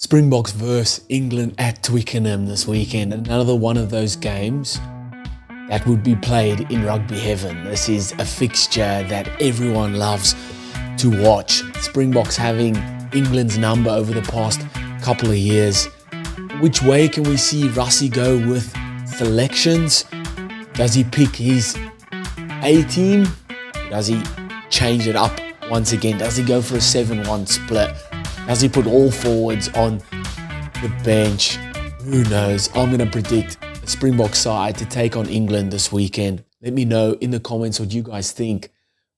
Springboks versus England at Twickenham this weekend. Another one of those games that would be played in rugby heaven. This is a fixture that everyone loves to watch. Springboks having England's number over the past couple of years. Which way can we see Rassie go with selections? Does he pick his A team? Does he change it up once again? Does he go for a 7-1 split? Does he put all forwards on the bench? Who knows? I'm going to predict the Springbok side to take on England this weekend. Let me know in the comments what you guys think.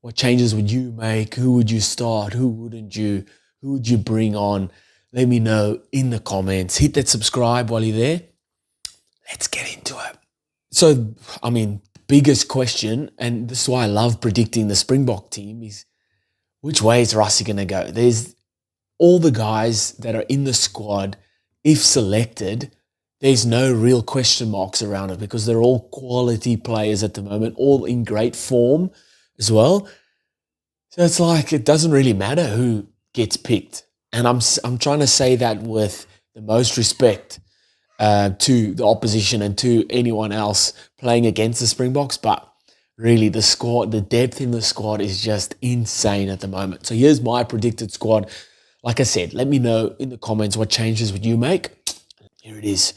What changes would you make? Who would you start? Who wouldn't you? Who would you bring on? Let me know in the comments. Hit that subscribe while you're there. Let's get into it. So, biggest question, and this is why I love predicting the Springbok team, is which way is Rassie going to go? There's all the guys that are in the squad, if selected, there's no real question marks around it because they're all quality players at the moment, all in great form as well. So it's like it doesn't really matter who gets picked. And I'm trying to say that with the most respect to the opposition and to anyone else playing against the Springboks, but really the squad, the depth in the squad is just insane at the moment. So here's my predicted squad. Like I said, let me know in the comments what changes would you make. Here it is.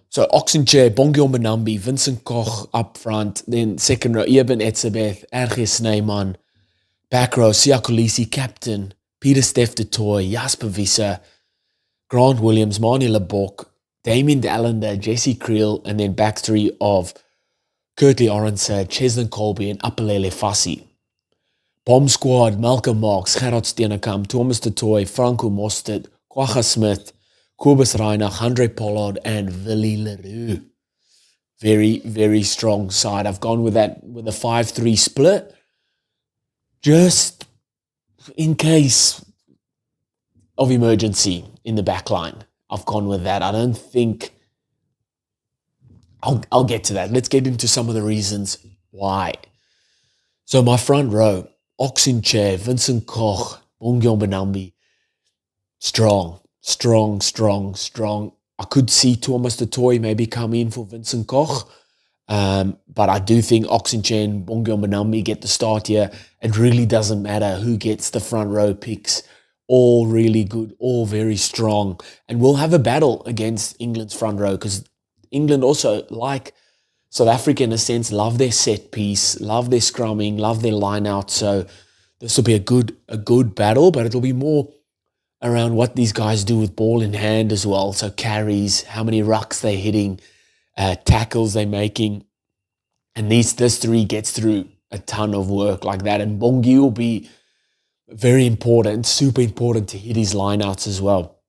So Oxenchair, Bongion Benambi, Vincent Koch up front. Then second row, Eben Etzebeth, RG Snyman. Back row, Siya Kolisi, captain. Peter Steph de Toy, Jasper Visser, Grant Williams, Manie LIBBOK, Damien de Allender, Jesse Creel. And then back three of Kurtley Oranse, Cheslin Colby, and Apelele Fassi. Bomb squad, Malcolm Marx, Gerard Steenekamp, Thomas de Toy, Franco Mostert, Kwagga Smith, Kobus Reinach, Andre Pollard, and Willie Leroux. Very, very strong side. I've gone with that with a 5-3 split. Just in case of emergency in the back line. I've gone with that. I don't think... I'll get to that. Let's get into some of the reasons why. So my front row, Oxenchair, Vincent Koch, Bongion Benambi. Strong. I could see Thomas de Toy maybe come in for Vincent Koch. But I do think Oxenchair and Bongion Benambi get the start here. It really doesn't matter who gets the front row picks. All really good, all very strong. And we'll have a battle against England's front row because England also, like South Africa in a sense, love their set piece, love their scrumming, love their line out. So this will be a good battle, but it'll be more around what these guys do with ball in hand as well. So carries, how many rucks they're hitting, tackles they're making. And this three gets through a ton of work like that. And Bongi will be very important, super important to hit his lineouts as well.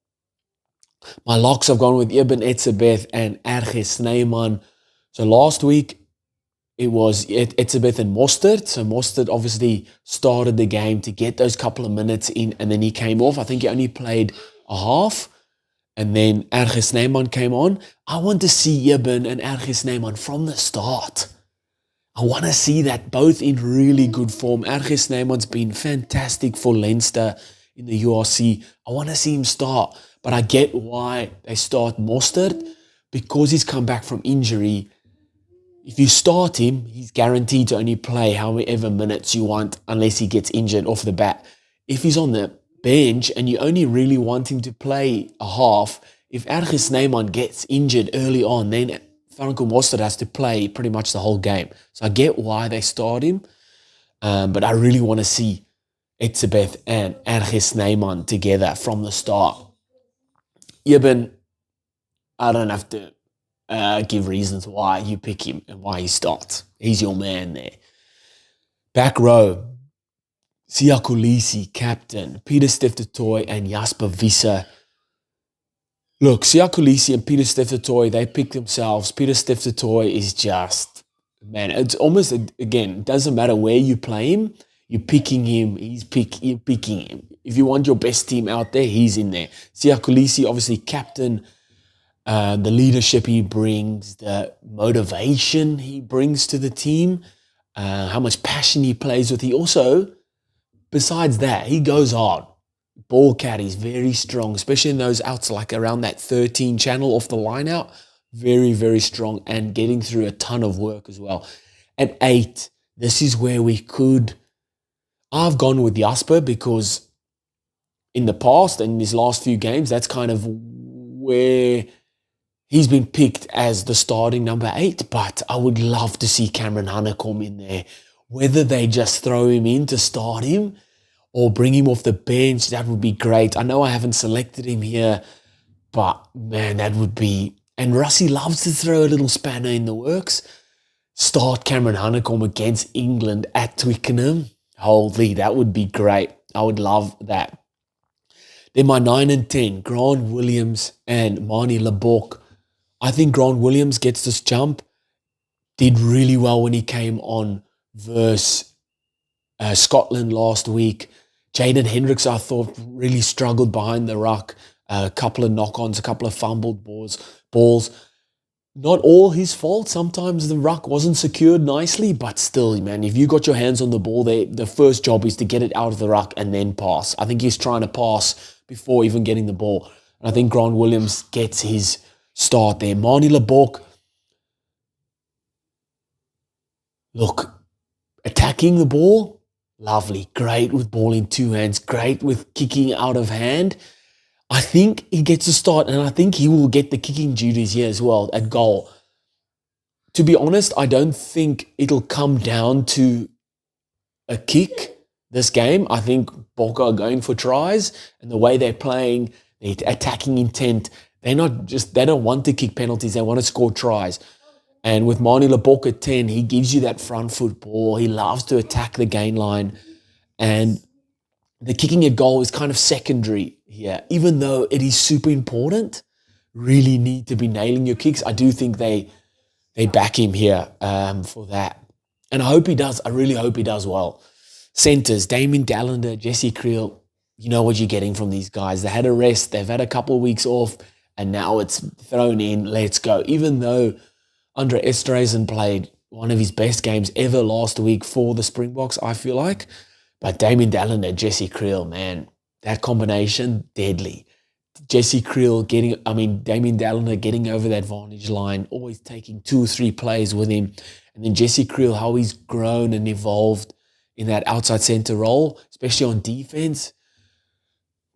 My locks have gone with Eben Etzebeth and RG Snyman. So last week, it was Etzebeth and Mostert. So Mostert obviously started the game to get those couple of minutes in, and then he came off. I think he only played a half. And then RG Snyman came on. I want to see Eben and RG Snyman from the start. I want to see that both in really good form. RG Snyman's been fantastic for Leinster in the URC. I want to see him start. But I get why they start Mostert, because he's come back from injury. If you start him, he's guaranteed to only play however minutes you want unless he gets injured off the bat. If he's on the bench and you only really want him to play a half, if RG Snyman gets injured early on, then Franco Mostert has to play pretty much the whole game. So I get why they start him, but I really want to see Etzebeth and RG Snyman together from the start. Eben, I don't have to give reasons why you pick him and why he starts. He's your man there. Back row, Siya Kolisi, captain, Peter Steph de Toy and Jasper Visser. Look, Siya Kolisi and Peter Steph de Toy, they pick themselves. Peter Steph de Toy is just, man, it's almost, again, it doesn't matter where you play him, you're picking him, you're picking him. If you want your best team out there, he's in there. Siya Kolisi, obviously captain, the leadership he brings, the motivation he brings to the team, how much passion he plays with. He also, besides that, he goes hard. Ball carries, very strong, especially in those outs, like around that 13 channel off the line out. Very, very strong and getting through a ton of work as well. At 8, this is where we could... I've gone with Jasper because in the past and in his last few games, that's kind of where he's been picked as the starting number 8. But I would love to see Cameron Hanekom in there. Whether they just throw him in to start him or bring him off the bench, that would be great. I know I haven't selected him here, but man, that would be... And Rassie loves to throw a little spanner in the works. Start Cameron Hanekom against England at Twickenham. Holy, that would be great. I would love that. Then my 9 and 10, Grant Williams and Manie LIBBOK. I think Grant Williams gets this jump. Did really well when he came on versus Scotland last week. Jaden Hendricks, I thought, really struggled behind the ruck. A couple of knock-ons, a couple of fumbled balls. Not all his fault. Sometimes the ruck wasn't secured nicely, but still, man, if you got your hands on the ball there, the first job is to get it out of the ruck and then pass. I think he's trying to pass before even getting the ball. And I think Grant Williams gets his start there. Manie LIBBOK, look, attacking the ball, lovely. Great with ball in 2 hands. Great with kicking out of hand. I think he gets a start, and I think he will get the kicking duties here as well at goal. To be honest, I don't think it'll come down to a kick this game. I think Bokke are going for tries, and the way they're playing, their attacking intent, they don't want to kick penalties, they want to score tries. And with Manie LIBBOK at 10, he gives you that front foot ball. He loves to attack the gain line, and the kicking at goal is kind of secondary here. Even though it is super important, really need to be nailing your kicks. I do think they back him here for that. And I hope he does. I really hope he does well. Centres, Damien Dallender, Jesse Creel. You know what you're getting from these guys. They had a rest. They've had a couple of weeks off. And now it's thrown in. Let's go. Even though Andre Esterhuizen played one of his best games ever last week for the Springboks, I feel like. But Damien Dallender, Jesse Creel, man, that combination, deadly. Damien Dallender getting over that vantage line, always taking 2 or 3 plays with him. And then Jesse Creel, how he's grown and evolved in that outside centre role, especially on defence.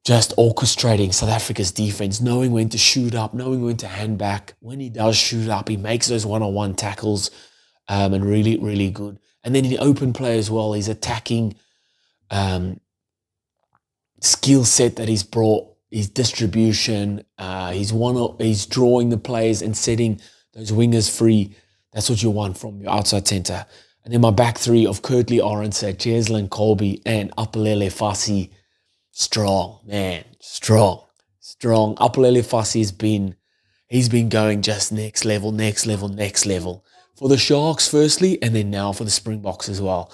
Just orchestrating South Africa's defence, knowing when to shoot up, knowing when to hand back. When he does shoot up, he makes those one-on-one tackles and really, really good. And then in the open play as well, he's attacking skill set that he's brought, his distribution, he's drawing the players and setting those wingers free. That's what you want from your outside centre. And then my back 3 of Kurtley Arendse, Cheslin Colby, and Apelele Fassi. Strong, man. Strong. Apelele Fassi he's been going just next level. For the Sharks firstly, and then now for the Springboks as well.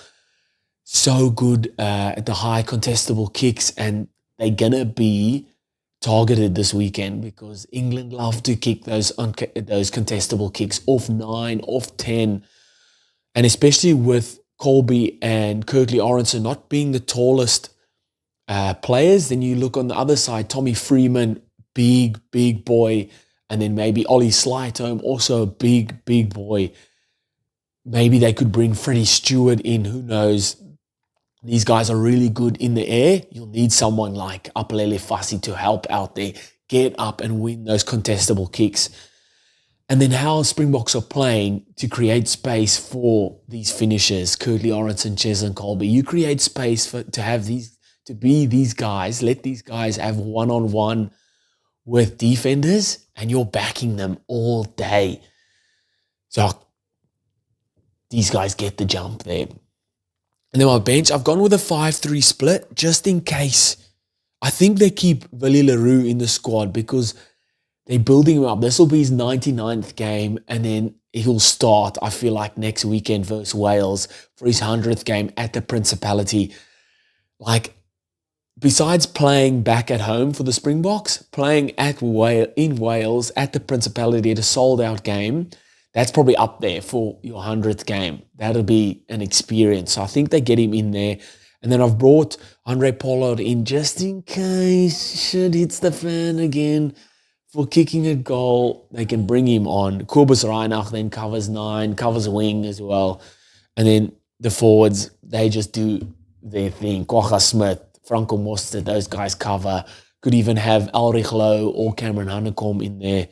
So good at the high contestable kicks, and they're going to be targeted this weekend because England love to kick those contestable kicks off 9, off 10, and especially with Colby and Kurtley Arendse not being the tallest players. Then you look on the other side, Tommy Freeman, big boy, and then maybe Ollie Slytome, also a big boy. Maybe they could bring Freddie Stewart in, who knows. These guys are really good in the air. You'll need someone like Apelele Fassi to help out there, get up and win those contestable kicks. And then how Springboks are playing to create space for these finishers, Kurtley Arendse and Cheslin Colby. You create space to be these guys, let these guys have one-on-one with defenders, and you're backing them all day. So these guys get the jump there. And then my bench, I've gone with a 5-3 split just in case. I think they keep Willie Leroux in the squad because they're building him up. This will be his 99th game, and then he'll start, I feel like, next weekend versus Wales for his 100th game at the Principality. Like, besides playing back at home for the Springboks, playing in Wales at the Principality at a sold-out game, that's probably up there for your 100th game. That'll be an experience. So I think they get him in there. And then I've brought Andre Pollard in just in case shit hits the fan again for kicking a goal. They can bring him on. Kobus Reinach then covers 9, covers wing as well. And then the forwards, they just do their thing. Kwagga Smith, Franco Mostert, those guys cover. Could even have Ulrich Lowe or Cameron Honeycomb in there.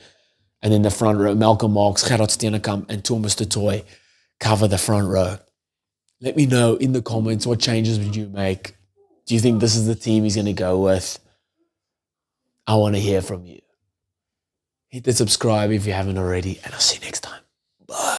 And then the front row, Malcolm Marx, Gerard Steenekamp, and Thomas de Toy cover the front row. Let me know in the comments, what changes would you make? Do you think this is the team he's going to go with? I want to hear from you. Hit the subscribe if you haven't already, and I'll see you next time. Bye.